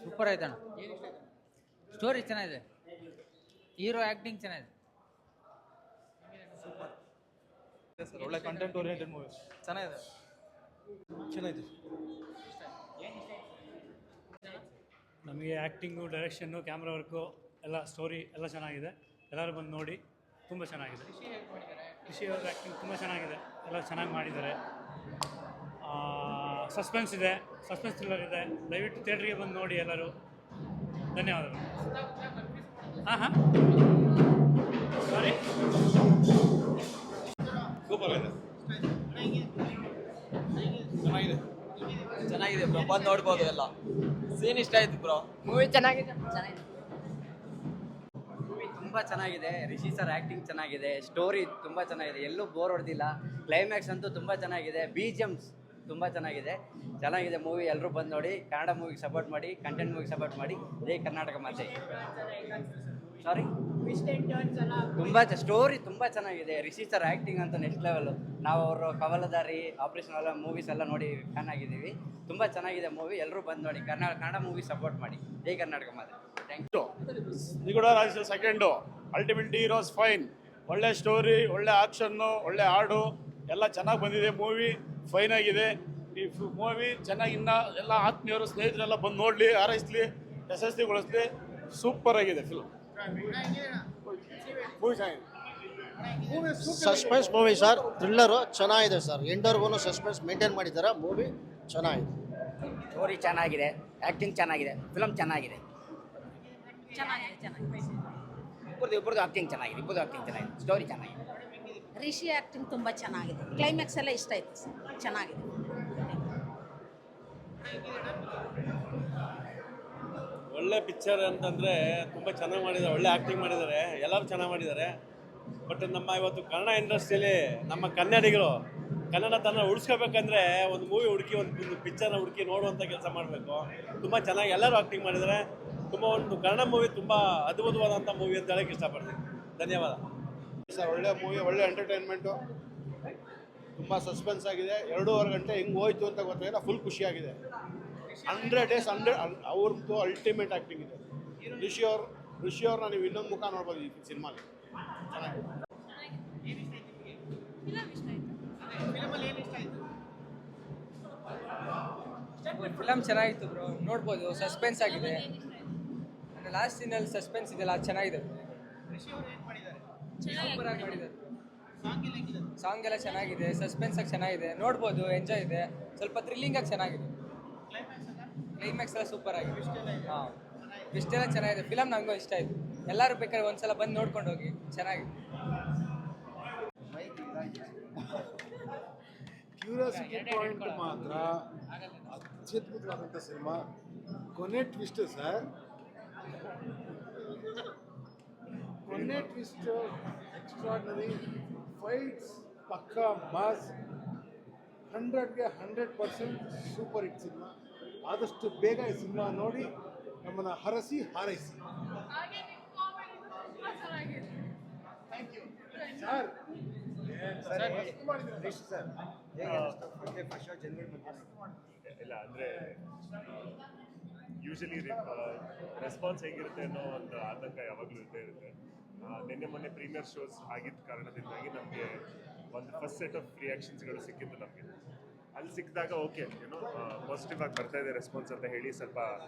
Super ಆಯ್ತಣ್ಣ. Story ಚೆನ್ನಾಗಿದೆ, hero acting ಚೆನ್ನಾಗಿದೆ. ಸರ್ ಒಳ್ಳೆ ಕಂಟೆಂಟ್ ಓರಿಯೆಂಟೆಡ್ ಮೂವಿ ಚೆನ್ನಾಗಿದೆ. ಚೆನ್ನಾಗಿದೆ. ನಮಗೆ ಆ್ಯಕ್ಟಿಂಗು, ಡೈರೆಕ್ಷನ್ನು, ಕ್ಯಾಮ್ರಾ ವರ್ಕು ಎಲ್ಲ ಸ್ಟೋರಿ ಎಲ್ಲ ಚೆನ್ನಾಗಿದೆ. ಎಲ್ಲರೂ ಬಂದು ನೋಡಿ, ತುಂಬ ಚೆನ್ನಾಗಿದೆ. ರಿಷಿ ಅವ್ರ ಆ್ಯಕ್ಟಿಂಗ್ ತುಂಬ ಚೆನ್ನಾಗಿದೆ, ಎಲ್ಲ ಚೆನ್ನಾಗಿ ಮಾಡಿದ್ದಾರೆ. ಸಸ್ಪೆನ್ಸ್ ಇದೆ, ಸಸ್ಪೆನ್ಸ್ ಥ್ರಿಲ್ಲರ್ ಇದೆ. ದಯವಿಟ್ಟು ಥಿಯೇಟ್ರಿಗೆ ಬಂದು ನೋಡಿ ಎಲ್ಲರೂ. ಧನ್ಯವಾದಗಳು. ಹಾಂ ಸಾರಿ, ಸೂಪರ್ ಆಗಿದೆ, ಚೆನ್ನಾಗಿದೆ. ಚೆನ್ನಾಗಿದೆ ಬ್ರೋ, ಬಂದು ನೋಡ್ಬೋದು. ಎಲ್ಲ ಸೀನ್ ಇಷ್ಟ ಆಯ್ತು ಬ್ರೋ. ಮೂವಿ ಚೆನ್ನಾಗಿದೆ. ಮೂವಿ ತುಂಬ ಚೆನ್ನಾಗಿದೆ. ರಿಷಿ ಸರ್ ಆ್ಯಕ್ಟಿಂಗ್ ಚೆನ್ನಾಗಿದೆ, ಸ್ಟೋರಿ ತುಂಬ ಚೆನ್ನಾಗಿದೆ, ಎಲ್ಲೂ ಬೋರ್ ಹೊಡೆದಿಲ್ಲ. ಕ್ಲೈಮ್ಯಾಕ್ಸ್ ಅಂತೂ ತುಂಬ ಚೆನ್ನಾಗಿದೆ. BGMs ತುಂಬ ಚೆನ್ನಾಗಿದೆ ಮೂವಿ. ಎಲ್ಲರೂ ಬಂದು ನೋಡಿ. ಕನ್ನಡ ಮೂವಿಗೆ ಸಪೋರ್ಟ್ ಮಾಡಿ, ಕಂಟೆಂಟ್ ಮೂವಿಗೆ ಸಪೋರ್ಟ್ ಮಾಡಿ. ಜೈ ಕರ್ನಾಟಕ ಮಾತೆ. ಸಾರಿ, ತುಂಬ ಸ್ಟೋರಿ ತುಂಬ ಚೆನ್ನಾಗಿದೆ. ರಿಷಿ ಸರ್ ಆ್ಯಕ್ಟಿಂಗ್ ಅಂತ ನೆಕ್ಸ್ಟ್ ಲೆವೆಲು. ನಾವು ಅವರು ಕವಲದಾರಿ, ಆಪರೇಷನ್ ಎಲ್ಲ ಮೂವೀಸ್ ಎಲ್ಲ ನೋಡಿ ಫ್ಯಾನ್ ಆಗಿದ್ದೀವಿ. ತುಂಬ ಚೆನ್ನಾಗಿದೆ ಮೂವಿ. ಎಲ್ಲರೂ ಬಂದು ನೋಡಿ. ಕನ್ನಡ ಮೂವಿ ಸಪೋರ್ಟ್ ಮಾಡಿ. ಜೈ ಕರ್ನಾಟಕ ಮಾತೆ. Thank you. ನಿಗೂಢ ರಹಸ್ಯ ಸೆಕೆಂಡು, ಅಲ್ಟಿಮೇಟ್ ಹೀರೋಸ್ ಫೈನ್. ಒಳ್ಳೆ ಸ್ಟೋರಿ, ಒಳ್ಳೆ ಆಕ್ಷನ್ನು, ಒಳ್ಳೆ ಹಾಡು ಎಲ್ಲ ಚೆನ್ನಾಗಿ ಬಂದಿದೆ. ಮೂವಿ ಫೈನ್ ಆಗಿದೆ. ಈ ಮೂವಿ ಚೆನ್ನಾಗಿ ಇನ್ನ ಎಲ್ಲ ಆತ್ಮೀಯರು, ಸ್ನೇಹಿತರೆಲ್ಲ ಬಂದು ನೋಡಲಿ, ಹಾರೈಸಲಿ, ಯಶಸ್ವಿಗೊಳಿಸಲಿ. ಸೂಪರ್ ಆಗಿದೆ ಫಿಲ್ಮ್. ಮೂವಿ ಚೆನ್ನಾಗಿದೆ. ಸಸ್ಪೆನ್ಸ್ ಮೂವಿ ಸರ್, ಥ್ರಿಲ್ಲರು ಚೆನ್ನಾಗಿದೆ ಸರ್. ಎಂಡರ್ಗೂ ಸಸ್ಪೆನ್ಸ್ ಮೇಂಟೈನ್ ಮಾಡಿದ್ದಾರೆ. ಮೂವಿ ಚೆನ್ನಾಗಿದೆ, ಸ್ಟೋರಿ ಚೆನ್ನಾಗಿದೆ, ಆ್ಯಕ್ಟಿಂಗ್ ಚೆನ್ನಾಗಿದೆ, ಫಿಲಮ್ ಚೆನ್ನಾಗಿದೆ. ಇಬ್ಬರದು ಆ್ಯಕ್ಟಿಂಗ್ ಚೆನ್ನಾಗಿದೆ, ಸ್ಟೋರಿ ಚೆನ್ನಾಗಿದೆ. ರಿಷಿ ಆ್ಯಕ್ಟಿಂಗ್ ತುಂಬ ಚೆನ್ನಾಗಿದೆ. ಕ್ಲೈಮ್ಯಾಕ್ಸ್ ಎಲ್ಲ ಇಷ್ಟ ಆಯ್ತು ಸರ್, ಚೆನ್ನಾಗಿದೆ. ಒಳ್ಳೆ ಪಿಕ್ಚರ್ ಅಂತಂದರೆ ತುಂಬ ಚೆನ್ನಾಗಿ ಮಾಡಿದ್ದಾರೆ, ಒಳ್ಳೆ ಆ್ಯಕ್ಟಿಂಗ್ ಮಾಡಿದ್ದಾರೆ, ಎಲ್ಲರೂ ಚೆನ್ನಾಗಿ ಮಾಡಿದ್ದಾರೆ. ಬಟ್ ನಮ್ಮ ಇವತ್ತು ಕನ್ನಡ ಇಂಡಸ್ಟ್ರಿಯಲ್ಲಿ ನಮ್ಮ ಕನ್ನಡಿಗರು ಕನ್ನಡತನ ಉಳಿಸ್ಕೋಬೇಕಂದ್ರೆ ಒಂದು ಮೂವಿ ಹುಡುಕಿ, ಒಂದು ಪಿಕ್ಚರ್ನ ಹುಡುಕಿ ನೋಡುವಂಥ ಕೆಲಸ ಮಾಡಬೇಕು. ತುಂಬ ಚೆನ್ನಾಗಿ ಎಲ್ಲರೂ ಆ್ಯಕ್ಟಿಂಗ್ ಮಾಡಿದ್ದಾರೆ. ತುಂಬ ಒಂದು ಕನ್ನಡ ಮೂವಿ ತುಂಬ ಅದ್ಭುತವಾದಂಥ ಮೂವಿ ಅಂತ ಹೇಳೋಕ್ಕೆ ಇಷ್ಟಪಡ್ತೀನಿ. ಧನ್ಯವಾದ ಸರ್. ಒಳ್ಳೆ ಮೂವಿ, ಒಳ್ಳೆ ಎಂಟರ್ಟೈನ್ಮೆಂಟು, ತುಂಬ ಸಸ್ಪೆನ್ಸ್ ಆಗಿದೆ. 2.5 ಗಂಟೆ ಹೆಂಗೆ ಹೋಯ್ತು ಅಂತ ಗೊತ್ತಾಗಿಲ್ಲ. ಫುಲ್ ಖುಷಿಯಾಗಿದೆ. 100 ಡೇಸ್ 100 ಅವ್ರದ್ದು ಅಲ್ಟಿಮೇಟ್ ಆ್ಯಕ್ಟಿಂಗ್ ಇದೆ. ಋಷಿ ಅವ್ರನ್ನ ನೀವು ಇನ್ನೊಂದು ಮುಖ ನೋಡ್ಬೋದು ಈ ಸಿನಿಮಾಲಿ. ಫಿಲಮ್ ಚೆನ್ನಾಗಿತ್ತು ಬ್ರೋ, ನೋಡ್ಬೋದು. ಸಸ್ಪೆನ್ಸ್ ಆಗಿದೆ. ಲಾಸ್ಟ್ ಸೀನಲ್ಲಿ ಸಸ್ಪೆನ್ಸ್ ಇದೆಯಲ್ಲ, ಅದು ಚೆನ್ನಾಗಿದೆ. ಸೂಪರ್ ಆಗಿ ಮಾಡಿದ್ದಾರೆ. ಸಾಂಗ್ ಎಲ್ಲ ಚೆನ್ನಾಗಿದೆ, ಸಸ್ಪೆನ್ಸ್ ಆಗಿ ಚೆನ್ನಾಗಿದೆ, ನೋಡ್ಬೋದು. ಎಂಜಾಯ್ ಇದೆ, ಸ್ವಲ್ಪ ಥ್ರಿಲ್ಲಿಂಗ್ ಆಗಿ ಚೆನ್ನಾಗಿದೆ. ಕ್ಲೈಮ್ಯಾಕ್ಸ್ ಎಲ್ಲ ಸೂಪರ್ ಆಗಿದೆ. ಹಾಂ, ಇಷ್ಟೆಲ್ಲ ಚೆನ್ನಾಗಿದೆ. ಫಿಲಮ್ ನನಗೂ ಇಷ್ಟ ಆಯಿತು. ಎಲ್ಲರೂ ಬೇಕಾದ್ರೆ ಒಂದ್ಸಲ ಬಂದು ನೋಡ್ಕೊಂಡು ಹೋಗಿ, ಚೆನ್ನಾಗಿದೆ. ಕ್ಯೂರಿಯಾಸಿಟಿ ಪಾಯಿಂಟ್ ಮಾತ್ರ ಅತ್ಯದ್ಭುತವಾದಂಥ ಸಿನಿಮಾ. ಕೊನೆ ಟ್ವಿಸ್ಟ್ ಸರ್, ಕೊನೆ ಟ್ವಿಸ್ಟ್ ಎಕ್ಸ್ಟ್ರಾರ್ಡಿನರಿ. ಫೈಟ್ಸ್ ಪಕ್ಕಾ ಮಾಸ್. 100ಗೆ 100% super hit cinema. ಆದಷ್ಟು ಬೇಗ ಈ ಸಿನಿಮಾ ನೋಡಿ ನಮ್ಮನ್ನು ಹರಸಿ ಹಾರೈಸಿ. ಸರ್ ಇಲ್ಲ ಅಂದರೆ ಯೂಶಲಿ ರೆಸ್ಪಾನ್ಸ್ ಹೇಗಿರುತ್ತೆ ಅನ್ನೋ ಒಂದು ಆತಂಕ ಯಾವಾಗಲೂ ಇದ್ದೇ ಇರುತ್ತೆ. ನಿನ್ನೆ ಮೊನ್ನೆ ಪ್ರೀಮಿಯರ್ ಶೋಸ್ ಆಗಿದ್ದ ಕಾರಣದಿಂದಾಗಿ ನಮಗೆ ಒಂದು ಫಸ್ಟ್ ಸೆಟ್ ಆಫ್ ರಿಯಾಕ್ಷನ್ಸ್ಗಳು ಸಿಕ್ಕಿದ್ದು ನಮಗೆ. ಅಲ್ಲಿ ಸಿಕ್ಕಿದಾಗ ಓಕೆ, ಏನೋ ಪಾಸಿಟಿವ್ ಆಗಿ ಬರ್ತಾ ಇದೆ ರೆಸ್ಪಾನ್ಸ್ ಅಂತ ಹೇಳಿ ಸ್ವಲ್ಪ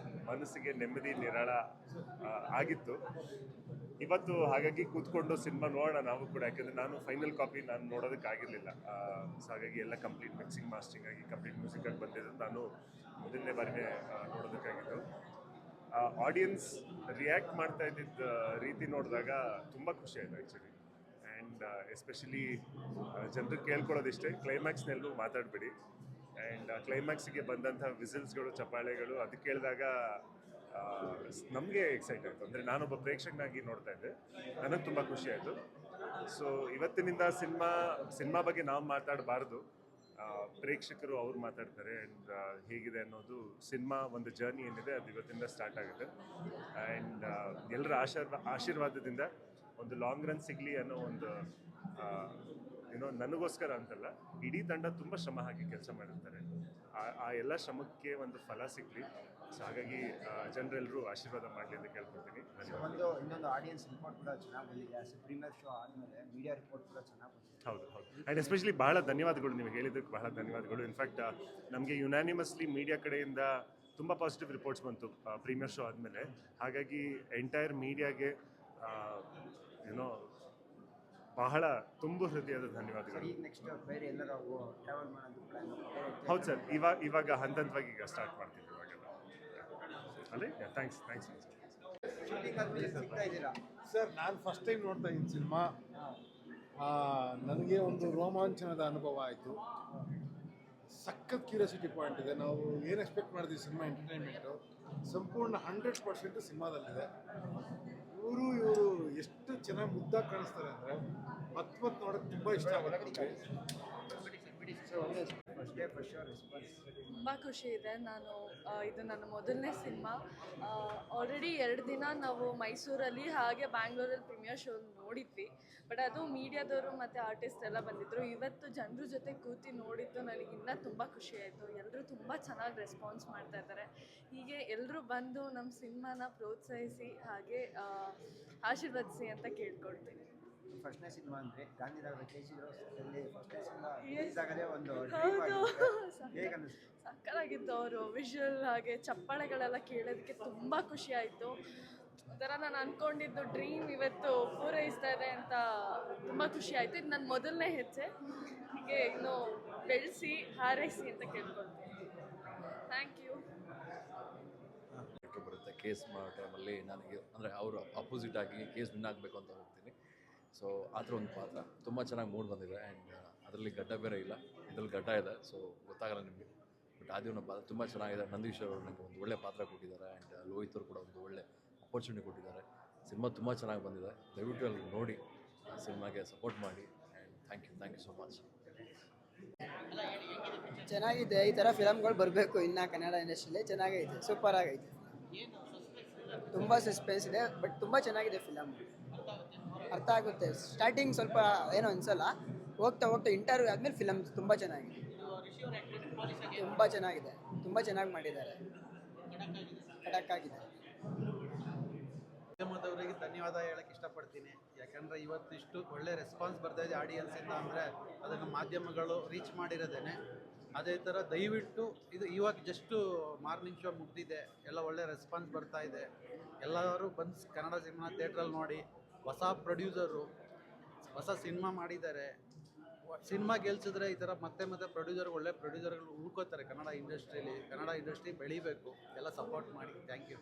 ಮನಸ್ಸಿಗೆ ನೆಮ್ಮದಿ, ನಿರಾಳ ಆಗಿತ್ತು ಇವತ್ತು. ಹಾಗಾಗಿ ಕೂತ್ಕೊಂಡು ಸಿನಿಮಾ ನೋಡೋಣ ನಾವು ಕೂಡ, ಯಾಕೆಂದರೆ ನಾನು ಫೈನಲ್ ಕಾಪಿ ನಾನು ನೋಡೋದಕ್ಕಾಗಿರಲಿಲ್ಲ. ಸೊ ಹಾಗಾಗಿ ಎಲ್ಲ ಕಂಪ್ಲೀಟ್ ಮಿಕ್ಸಿಂಗ್ ಮಾಸ್ಟರಿಂಗ್ ಆಗಿ ಕಂಪ್ಲೀಟ್ ಮ್ಯೂಸಿಕಾಗಿ ಬಂದಿದ್ದು ನಾನು ಮೊದಲನೇ ಬಾರಿನೇ ನೋಡೋದಕ್ಕಾಗಿತ್ತು. ಆಡಿಯನ್ಸ್ ರಿಯಾಕ್ಟ್ ಮಾಡ್ತಾ ಇದ್ದಿದ್ದ ರೀತಿ ನೋಡಿದಾಗ ತುಂಬ ಖುಷಿ ಆಯಿತು ಆ್ಯಕ್ಚುಲಿ. ಆ್ಯಂಡ್ ಎಸ್ಪೆಷಲಿ ಜನರು ಕೇಳ್ಕೊಳ್ಳೋದಿಷ್ಟೇ, ಕ್ಲೈಮ್ಯಾಕ್ಸ್ನೆಲ್ಲೂ ಮಾತಾಡಬೇಡಿ. ಆ್ಯಂಡ್ ಕ್ಲೈಮ್ಯಾಕ್ಸಿಗೆ ಬಂದಂಥ ವಿಸಿಲ್ಸ್ಗಳು, ಚಪ್ಪಾಳೆಗಳು ಅದು ಕೇಳಿದಾಗ ನಮಗೆ ಎಕ್ಸೈಟ್ ಆಯಿತು. ಅಂದರೆ ನಾನೊಬ್ಬ ಪ್ರೇಕ್ಷಕನಾಗಿ ನೋಡ್ತಾ ಇದ್ದೆ, ನನಗೆ ತುಂಬ ಖುಷಿ ಆಯಿತು. ಸೊ ಇವತ್ತಿನಿಂದ ಸಿನಿಮಾ ಬಗ್ಗೆ ನಾವು ಮಾತಾಡಬಾರ್ದು, ಪ್ರೇಕ್ಷಕರು ಅವ್ರು ಮಾತಾಡ್ತಾರೆ. ಆ್ಯಂಡ್ ಹೇಗಿದೆ ಅನ್ನೋದು ಸಿನಿಮಾ ಒಂದು ಜರ್ನಿ ಏನಿದೆ ಅದು ಇವತ್ತಿಂದ ಸ್ಟಾರ್ಟ್ ಆಗುತ್ತೆ. ಆ್ಯಂಡ್ ಎಲ್ಲರ ಆಶೀರ್ವಾದದಿಂದ ಒಂದು ಲಾಂಗ್ ರನ್ ಸಿಗಲಿ ಅನ್ನೋ ಒಂದು ಏನೋ ನನಗೋಸ್ಕರ ಅಂತಲ್ಲ, ಇಡೀ ತಂಡ ತುಂಬ ಶ್ರಮ ಹಾಕಿ ಕೆಲಸ ಮಾಡಿರ್ತಾರೆ. ಆ ಎಲ್ಲ ಶ್ರಮಕ್ಕೆ ಒಂದು ಫಲ ಸಿಗಲಿ. ಸೊ ಹಾಗಾಗಿ ಜನರೆಲ್ಲರೂ ಆಶೀರ್ವಾದ ಮಾಡಲಿ ಅಂತ ಕೇಳ್ಕೊಳ್ತೀನಿ. ಇನ್ನೊಂದು ಆಡಿಯನ್ಸ್ ರಿಪೋರ್ಟ್ ಕೂಡ ಚೆನ್ನಾಗಿ ಬಂದಿದೆ. ಪ್ರೀಮಿಯರ್ ಶೋ ಆದಮೇಲೆ ಮೀಡಿಯಾ ರಿಪೋರ್ಟ್ ಕೂಡ ಚೆನ್ನಾಗಿ ಬಂದಿದೆ. ಹೌದು ಆ್ಯಂಡ್ ಎಸ್ಪೆಷಲಿ ಬಹಳ ಧನ್ಯವಾದಗಳು, ನಿಮಗೆ ಹೇಳಿದ್ದಕ್ಕೆ ಬಹಳ ಧನ್ಯವಾದಗಳು. ಇನ್ಫ್ಯಾಕ್ಟ್ ನಮಗೆ ಯುನಾನಿಮಸ್ಲಿ ಮೀಡಿಯಾ ಕಡೆಯಿಂದ ತುಂಬ ಪಾಸಿಟಿವ್ ರಿಪೋರ್ಟ್ಸ್ ಬಂತು ಪ್ರೀಮಿಯರ್ ಶೋ ಆದಮೇಲೆ. ಹಾಗಾಗಿ ಎಂಟೈರ್ ಮೀಡಿಯಾಗೆ ಏನೋ ಬಹಳ ತುಂಬ ಹೃದಯದ ಧನ್ಯವಾದಗಳು. ಈಗ ನೆಕ್ಸ್ಟ್ ಬೇರೆ ಎಲ್ಲರೂ ಟ್ರಾವೆಲ್ ಮಾಡೋದು ಪ್ಲಾನ್? ಹೌದು ಸರ್, ಇವಾಗ ಹಂತವಾಗಿ ಈಗ ಸ್ಟಾರ್ಟ್ ಮಾಡ್ತೀವಿ ಇವಾಗೆಲ್ಲ ಅಲ್ಲೇ. ಥ್ಯಾಂಕ್ಸ್ ಶೂಟಿಂಗ್ ಆದಮೇಲೆ ಸಿಗ್ತಾ ಇದ್ದೀರಾ? ಸರ್ ನಾನು ಫಸ್ಟ್ ಟೈಮ್ ನೋಡ್ತಾ ಇದ್ದೀನಿ ಸಿನಿಮಾ. ನನಗೆ ಒಂದು ರೋಮಾಂಚನದ ಅನುಭವ ಆಯಿತು. ಸಖತ್ ಕ್ಯೂರಿಯಾಸಿಟಿ ಪಾಯಿಂಟ್ ಇದೆ. ನಾವು ಏನು ಎಕ್ಸ್ಪೆಕ್ಟ್ ಮಾಡಿದ್ವಿ ಸಿನಿಮಾ ಎಂಟರ್ಟೈನ್ಮೆಂಟು ಸಂಪೂರ್ಣ 100% ಸಿನಿಮಾದಲ್ಲಿದೆ. ಇವರು ಎಷ್ಟು ಚೆನ್ನಾಗಿ ಮುದ್ದಾಗಿ ಕಾಣಿಸ್ತಾರೆ ಅಂದರೆ ಮತ್ತೆ ನೋಡೋಕ್ಕೆ ತುಂಬ ಇಷ್ಟ ಆಗುತ್ತೆ. ತುಂಬ ಖುಷಿ ಇದೆ. ಇದು ನನ್ನ ಮೊದಲನೇ ಸಿನಿಮಾ. ಆಲ್ರೆಡಿ 2 ದಿನ ನಾವು ಮೈಸೂರಲ್ಲಿ ಹಾಗೆ ಬ್ಯಾಂಗ್ಳೂರಲ್ಲಿ ಪ್ರೀಮಿಯರ್ ಶೋ ನೋಡಿದ್ವಿ. ಬಟ್ ಅದು ಮೀಡಿಯಾದವರು ಮತ್ತು ಆರ್ಟಿಸ್ಟ್ ಎಲ್ಲ ಬಂದಿದ್ದರು. ಇವತ್ತು ಜನರ ಜೊತೆ ಕೂತಿ ನೋಡಿದ್ದು ನನಗೆ ಇನ್ನೂ ತುಂಬ ಖುಷಿ ಆಯಿತು. ಎಲ್ಲರೂ ತುಂಬ ಚೆನ್ನಾಗಿ ರೆಸ್ಪಾನ್ಸ್ ಮಾಡ್ತಾ ಇದ್ದಾರೆ. ಹೀಗೆ ಎಲ್ಲರೂ ಬಂದು ನಮ್ಮ ಸಿನಿಮಾನ ಪ್ರೋತ್ಸಾಹಿಸಿ ಹಾಗೆ ಆಶೀರ್ವದಿಸಿ ಅಂತ ಕೇಳ್ಕೊಳ್ತೀನಿ. ಫಸ್ಟ್ನೇ ಸಿನಿಮಾ ಅಂದರೆ ಗಾಂಧಿನಗರ KG ರೋಡಲ್ಲಿ ಫಸ್ಟ್ನೇ ಸಿನಿಮಾ ರಿಲೀಸ್ ಆಗದೆ ಒಂದು ಹೌದು, ಹೇಗೆ ಅನ್ನಿಸ್ತು? ಸಕ್ಕತ್ತಾಗಿತ್ತು. ಅವರು ವಿಷುವಲ್ ಹಾಗೆ ಚಪ್ಪಾಳೆಗಳೆಲ್ಲ ಕೇಳೋದಕ್ಕೆ ತುಂಬ ಖುಷಿ ಆಯಿತು. ಒಂಥರ ನಾನು ಅಂದ್ಕೊಂಡಿದ್ದು ಡ್ರೀಮ್ ಇವತ್ತು ಪೂರೈಸ್ತಾ ಇದೆ ಅಂತ ತುಂಬ ಖುಷಿ ಆಯಿತು. ಇದು ನನ್ನ ಮೊದಲನೇ ಹೆಜ್ಜೆ. ಹೀಗೆ ಇನ್ನು ಬೆಳೆಸಿ ಹಾರೈಸಿ ಅಂತ ಕೇಳ್ಕೊಳ್ತೀನಿ. Thank you. ಬರುತ್ತೆ ಕೇಸ್ ಮಾಡೋ ಟೈಮಲ್ಲಿ ನನಗೆ ಅಂದರೆ ಅವರು ಅಪೋಸಿಟ್ ಆಗಿ ಕೇಸ್ ವಿನ್ ಆಗಬೇಕು ಅಂತ ಹೋಗ್ತೀನಿ. ಸೊ ಆ ಥರ ಒಂದು ಪಾತ್ರ ತುಂಬ ಚೆನ್ನಾಗಿ ಮೂಡ್ ಬಂದಿದೆ. ಆ್ಯಂಡ್ ಅದರಲ್ಲಿ ಗಡ್ಡ ಬೇರೆ ಇಲ್ಲ, ಇದರಲ್ಲಿ ಗಡ್ಡ ಇದೆ, ಸೊ ಗೊತ್ತಾಗಲ್ಲ ನಿಮಗೆ. ಬಟ್ ಆದಿವನ ಪಾತ್ರ ತುಂಬ ಚೆನ್ನಾಗಿದೆ. ನಂದೀಶ್ ಅವರು ನನಗೆ ಒಂದು ಒಳ್ಳೆ ಪಾತ್ರ ಕೊಟ್ಟಿದ್ದಾರೆ. ಆ್ಯಂಡ್ ಲೋಹಿತ್ ಅವರು ಕೂಡ ಒಂದು ಒಳ್ಳೆ ಅಪರ್ಚುನಿಟಿ ಕೊಟ್ಟಿದ್ದಾರೆ. ಸಿನಿಮಾ ತುಂಬ ಚೆನ್ನಾಗಿ ಬಂದಿದೆ. ದಯವಿಟ್ಟು ಅಲ್ಲಿ ನೋಡಿ ಸಿನಿಮಾಗೆ ಸಪೋರ್ಟ್ ಮಾಡಿ. And thank you so much. ಚೆನ್ನಾಗಿದೆ. ಈ ಥರ ಫಿಲಮ್ಗಳು ಬರಬೇಕು ಇನ್ನು ಕನ್ನಡ ಇಂಡಸ್ಟ್ರಿಯಲ್ಲಿ. ಚೆನ್ನಾಗೈತೆ, ಸೂಪರ್ ಆಗೈತೆ. ತುಂಬ ಸಸ್ಪೆನ್ಸ್ ಇದೆ, ಬಟ್ ತುಂಬ ಚೆನ್ನಾಗಿದೆ ಫಿಲಮ್. ಅರ್ಥ ಆಗುತ್ತೆ. ಸ್ಟಾರ್ಟಿಂಗ್ ಸ್ವಲ್ಪ ಏನೋ ಅನ್ಸಲ್ಲ, ಹೋಗ್ತಾ ಇಂಟರ್ವ್ಯೂ ಆದಮೇಲೆ ಫಿಲಮ್ ತುಂಬ ಚೆನ್ನಾಗಿದೆ. ತುಂಬ ಚೆನ್ನಾಗಿದೆ, ತುಂಬ ಚೆನ್ನಾಗಿ ಮಾಡಿದ್ದಾರೆ, ಖಡಕ್ ಆಗಿದೆ. ಮಾಧ್ಯಮದವರಿಗೆ ಧನ್ಯವಾದ ಹೇಳಕ್ಕೆ ಇಷ್ಟಪಡ್ತೀನಿ. ಯಾಕಂದರೆ ಇವತ್ತಿಷ್ಟು ಒಳ್ಳೆ ರೆಸ್ಪಾನ್ಸ್ ಬರ್ತಾ ಇದೆ ಆಡಿಯನ್ಸಿಂದ ಅಂದರೆ ಅದನ್ನು ಮಾಧ್ಯಮಗಳು ರೀಚ್ ಮಾಡಿರೋದೇನೆ. ಅದೇ ಥರ ದಯವಿಟ್ಟು ಇದು ಇವಾಗ ಜಸ್ಟು ಮಾರ್ನಿಂಗ್ ಶೋ ಮುಗ್ದಿದೆ, ಎಲ್ಲ ಒಳ್ಳೆ ರೆಸ್ಪಾನ್ಸ್ ಬರ್ತಾ ಇದೆ. ಎಲ್ಲರೂ ಬಂದು ಕನ್ನಡ ಸಿನಿಮಾ ಥಿಯೇಟ್ರಲ್ಲಿ ನೋಡಿ. ಹೊಸ ಪ್ರೊಡ್ಯೂಸರು ಹೊಸ ಸಿನಿಮಾ ಮಾಡಿದ್ದಾರೆ. ಸಿನಿಮಾ ಗೆಲ್ಸಿದ್ರೆ ಈ ಥರ ಮತ್ತೆ ಒಳ್ಳೆ ಪ್ರೊಡ್ಯೂಸರ್ಗಳು ಉಳ್ಕೋತಾರೆ ಕನ್ನಡ ಇಂಡಸ್ಟ್ರೀಲಿ. ಕನ್ನಡ ಇಂಡಸ್ಟ್ರಿ ಬೆಳಿಬೇಕು, ಎಲ್ಲ ಸಪೋರ್ಟ್ ಮಾಡಿ. Thank you.